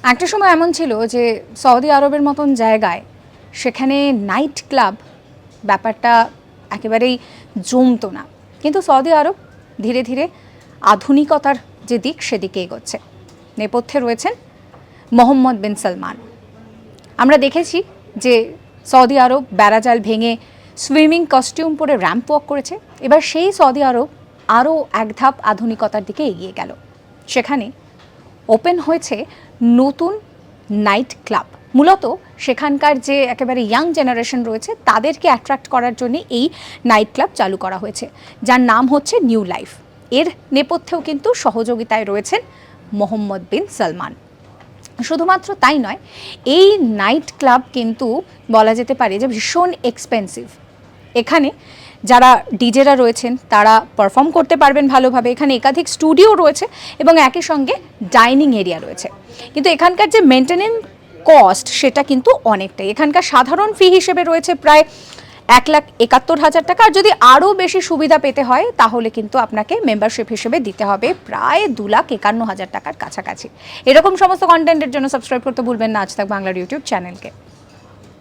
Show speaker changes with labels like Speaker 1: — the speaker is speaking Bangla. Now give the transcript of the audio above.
Speaker 1: একটা সময় এমন ছিল যে সৌদি আরবের মতন জায়গায় সেখানে নাইট ক্লাব ব্যাপারটা একেবারেই জমতো না, কিন্তু সৌদি আরব ধীরে ধীরে আধুনিকতার যে দিক সেদিকে এগোচ্ছে। নেপথ্যে রয়েছেন মোহাম্মদ বিন সালমান। আমরা দেখেছি যে সৌদি আরব বেড়াজাল ভেঙে সুইমিং কস্টিউম পরে র্যাম্প ওয়াক করেছে। এবার সেই সৌদি আরব আরও এক ধাপ আধুনিকতার দিকে এগিয়ে গেল। সেখানে ওপেন হয়েছে নতুন নাইট ক্লাব। মূলত সেখানকার যে একেবারে ইয়াং জেনারেশন রয়েছে তাদেরকে অ্যাট্রাক্ট করার জন্য এই নাইট ক্লাব চালু করা হয়েছে, যার নাম হচ্ছে নিউ লাইফ। এর নেপথ্যেও কিন্তু সহযোগিতায় রয়েছেন মোহাম্মদ বিন সালমান। শুধুমাত্র তাই নয়, এই নাইট ক্লাব কিন্তু বলা যেতে পারে যে ভীষণ এক্সপেন্সিভ। এখানে যারা ডিজেরা রয়েছেন তারা পারফর্ম করতে পারবেন ভালোভাবে। এখানে একাধিক স্টুডিও রয়েছে এবং একই সঙ্গে ডাইনিং এরিয়া রয়েছে। কিন্তু এখানকার যে মেনটেনেন্স কস্ট সেটা কিন্তু অনেকটাই। এখানকার সাধারণ ফি হিসেবে রয়েছে প্রায় 1,71,000 টাকা। আর যদি আরও বেশি সুবিধা পেতে হয় তাহলে কিন্তু আপনাকে মেম্বারশিপ হিসেবে দিতে হবে প্রায় 2,51,000 টাকার কাছাকাছি। এরকম সমস্ত কন্টেন্টের জন্য সাবস্ক্রাইব করতে ভুলবেন না আজ তাক বাংলার ইউটিউব চ্যানেলকে।